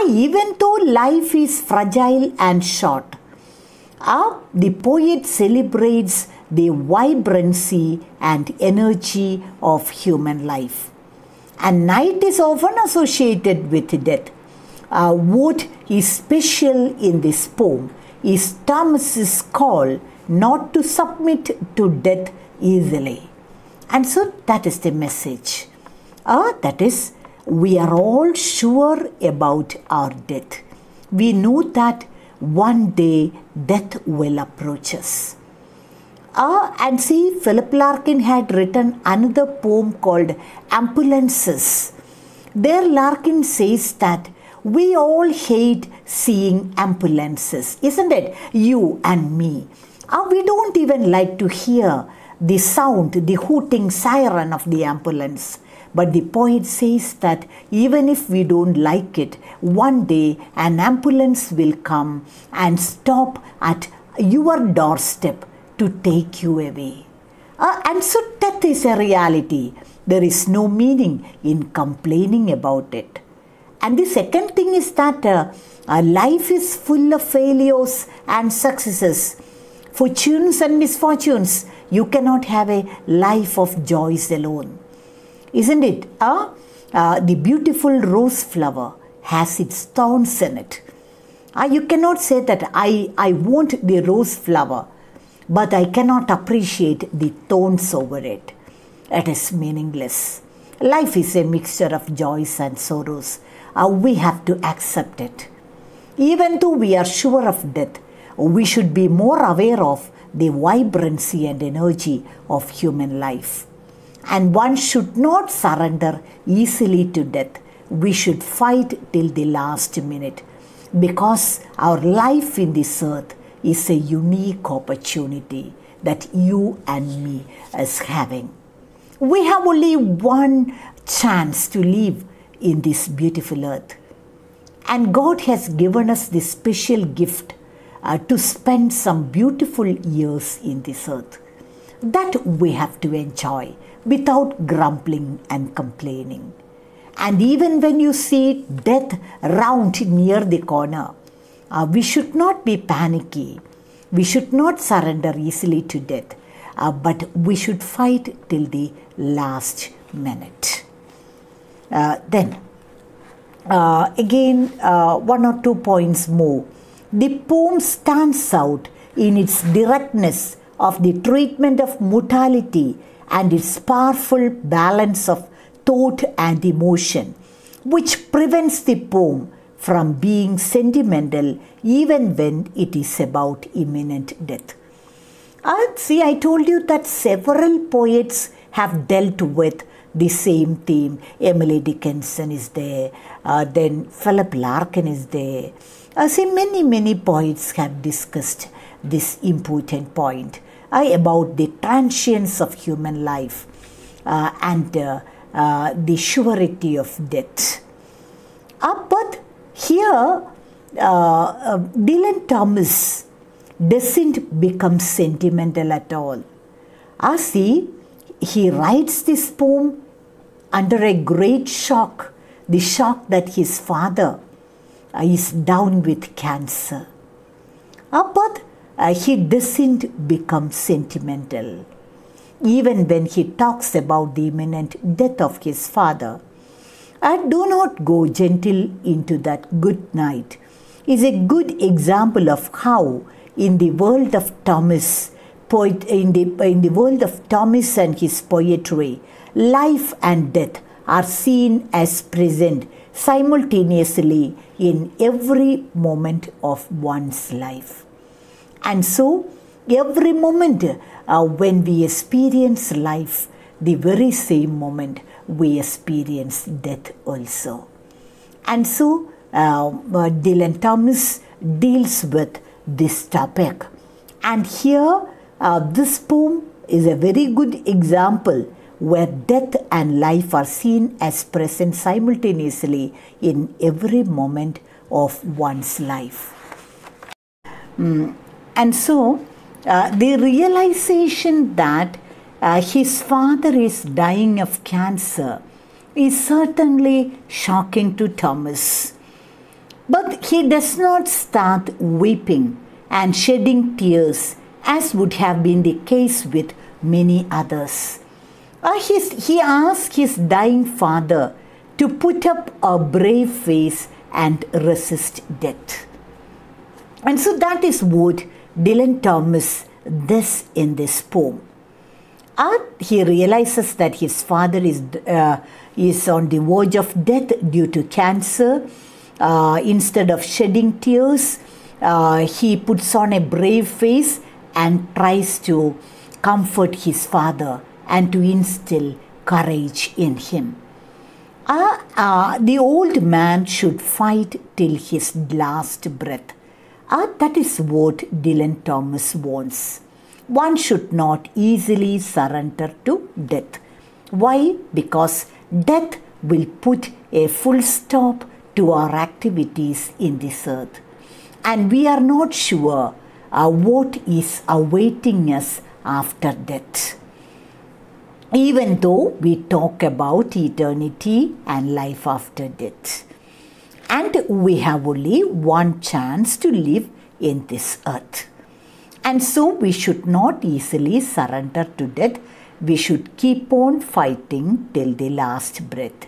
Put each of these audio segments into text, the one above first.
Even though life is fragile and short, the poet celebrates the vibrancy and energy of human life. And night is often associated with death. What is special in this poem is Thomas's call not to submit to death easily. And so that is the message. That is, we are all sure about our death. We know that one day death will approach us. And see, Philip Larkin had written another poem called Ambulances. There Larkin says that we all hate seeing ambulances, isn't it? You and me. We don't even like to hear the sound, the hooting siren of the ambulance. But the poet says that even if we don't like it, one day an ambulance will come and stop at your doorstep to take you away. And so death is a reality. There is no meaning in complaining about it. And the second thing is that life is full of failures and successes, fortunes and misfortunes. You cannot have a life of joys alone. Isn't it? The beautiful rose flower has its thorns in it. You cannot say that I want the rose flower, but I cannot appreciate the thorns over it. It is meaningless. Life is a mixture of joys and sorrows. We have to accept it. Even though we are sure of death, we should be more aware of the vibrancy and energy of human life. And one should not surrender easily to death. We should fight till the last minute, because our life in this earth is a unique opportunity that you and me is having. We have only one chance to live in this beautiful earth. And God has given us this special gift to spend some beautiful years in this earth that we have to enjoy without grumbling and complaining. And even when you see death round near the corner, we should not be panicky. We should not surrender easily to death, but we should fight till the last minute. Then, again, one or two points more. The poem stands out in its directness of the treatment of mortality and its powerful balance of thought and emotion, which prevents the poem from being sentimental even when it is about imminent death. See, I told you that several poets have dealt with the same theme. Emily Dickinson is there, then Philip Larkin is there. See, many poets have discussed this important point about the transience of human life and the surety of death. But here, Dylan Thomas doesn't become sentimental at all. See, he writes this poem under a great shock, the shock that his father is down with cancer. But he doesn't become sentimental. Even when he talks about the imminent death of his father, do not go gentle into that good night is a good example of how in the world of Thomas, in the world of Thomas and his poetry, life and death are seen as present simultaneously in every moment of one's life. And so, every moment when we experience life, the very same moment we experience death also. And so, Dylan Thomas deals with this topic. And here, this poem is a very good example where death and life are seen as present simultaneously in every moment of one's life. And so, the realization that his father is dying of cancer is certainly shocking to Thomas. But he does not start weeping and shedding tears as would have been the case with many others. He asks his dying father to put up a brave face and resist death. And so that is what Dylan Thomas does in this poem. He realizes that his father is on the verge of death due to cancer. Instead of shedding tears, he puts on a brave face and tries to comfort his father and to instill courage in him. The old man should fight till his last breath. That is what Dylan Thomas wants. One should not easily surrender to death. Why? Because death will put a full stop to our activities in this earth. And we are not sure what is awaiting us after death. Even though we talk about eternity and life after death. And we have only one chance to live in this earth. And so we should not easily surrender to death. We should keep on fighting till the last breath.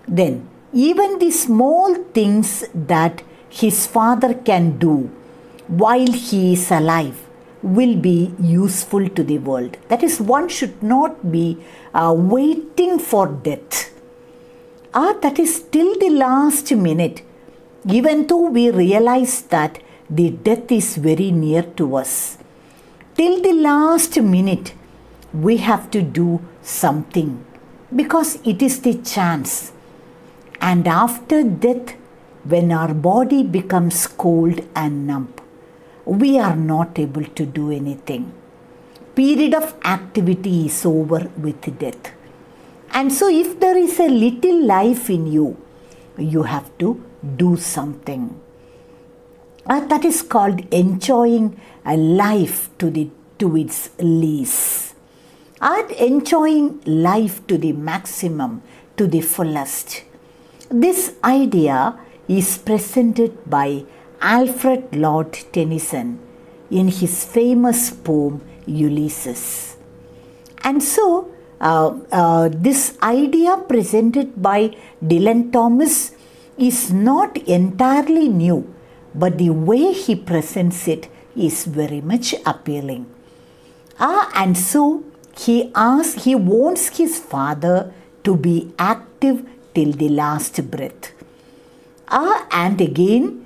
Then, even the small things that his father can do while he is alive will be useful to the world. That is, one should not be waiting for death. That is till the last minute, even though we realize that the death is very near to us. Till the last minute, we have to do something because it is the chance. And after death, when our body becomes cold and numb, we are not able to do anything. Period of activity is over with death. And so if there is a little life in you, you have to do something. That is called enjoying a life to its least. Enjoying life to the maximum, to the fullest. This idea is presented by Alfred Lord Tennyson in his famous poem Ulysses. And so this idea presented by Dylan Thomas is not entirely new, but the way he presents it is very much appealing. And so he wants his father to be active till the last breath. And again,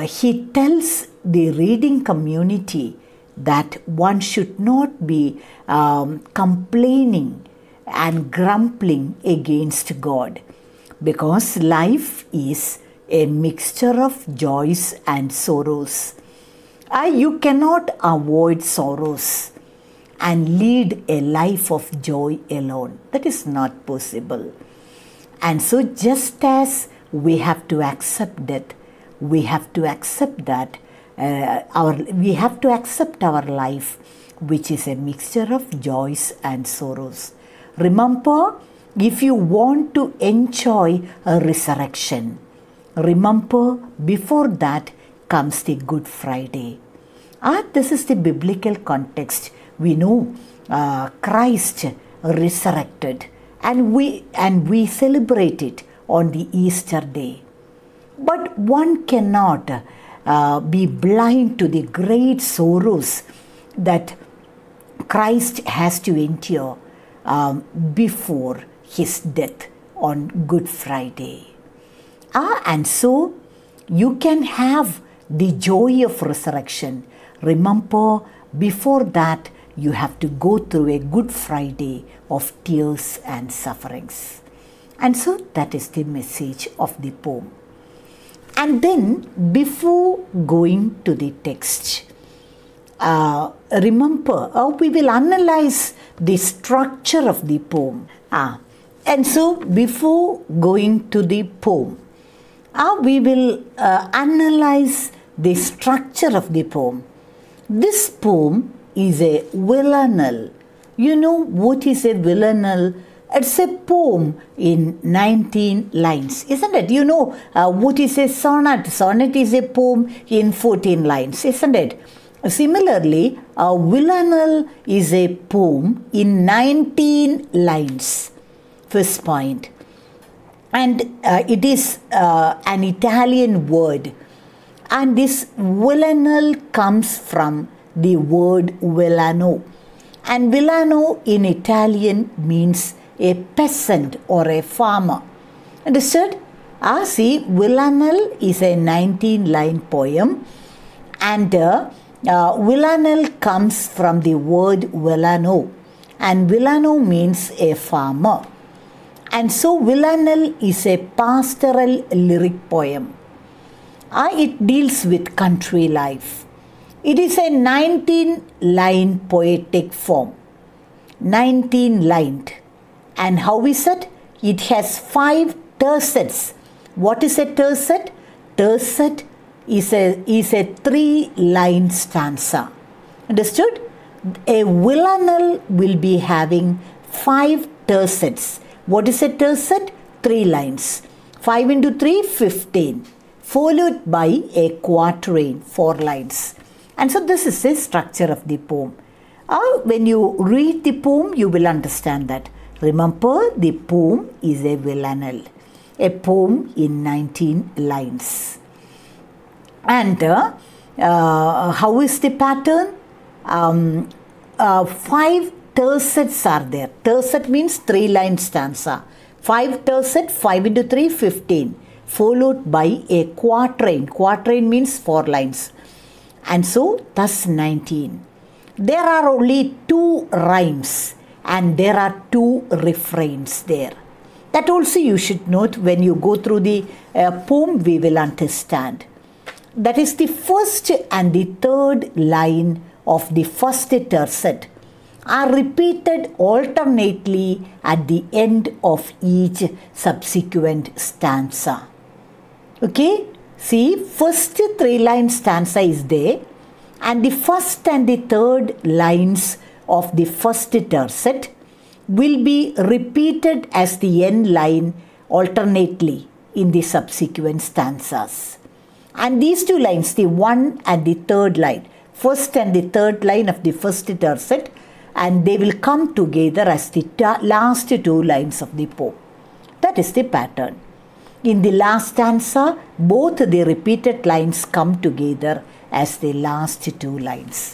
he tells the reading community that one should not be complaining and grumbling against God, because life is a mixture of joys and sorrows. You cannot avoid sorrows and lead a life of joy alone. That is not possible. And so just as we have to accept death, we have to accept that we have to accept our life, which is a mixture of joys and sorrows. Remember, if you want to enjoy a resurrection, remember before that comes the Good Friday. This is the biblical context. We know Christ resurrected, and we celebrate it on the Easter day. But one cannot be blind to the great sorrows that Christ has to endure before his death on Good Friday. And so you can have the joy of resurrection. Remember, before that, you have to go through a Good Friday of tears and sufferings. And so that is the message of the poem. And then, before going to the text, remember, we will analyze the structure of the poem. And so, before going to the poem, we will analyze the structure of the poem. This poem is a villanelle. You know what is a villanelle? It's a poem in 19 lines, isn't it? You know what is a sonnet? Sonnet is a poem in 14 lines, isn't it? Similarly, a villanelle is a poem in 19 lines. First point. And it is an Italian word. And this villanelle comes from the word villano. And villano in Italian means a peasant or a farmer. Understood? See, villanelle is a 19-line poem, and villanelle comes from the word villano, and villano means a farmer. And so villanelle is a pastoral lyric poem. It deals with country life. It is a 19-line poetic form. 19-lined. And how is it? It has 5 tercets. What is a tercet? Tercet is a 3-line stanza. Understood? A villanelle will be having 5 tercets. What is a tercet? 3 lines. 5 into 3, 15. Followed by a quatrain, 4 lines. And so this is the structure of the poem. When you read the poem, you will understand that. Remember, the poem is a villanelle, a poem in 19 lines. And how is the pattern? 5 tercets are there. Tercet means 3-line stanza. 5 tercet, 5 into 3, 15. Followed by a quatrain. Quatrain means 4 lines. And so, thus 19. There are only 2 rhymes and there are 2 refrains there. That also you should note when you go through the poem, we will understand. That is the first and the third line of the first tercet are repeated alternately at the end of each subsequent stanza. Okay? See, first 3-line stanza is there, and the first and the third lines of the first tercet will be repeated as the end line alternately in the subsequent stanzas. And these 2 lines, the 1 and the 3rd line, first and the 3rd line of the first tercet, and they will come together as the last 2 lines of the poem. That is the pattern. In the last stanza, both the repeated lines come together as the last 2 lines.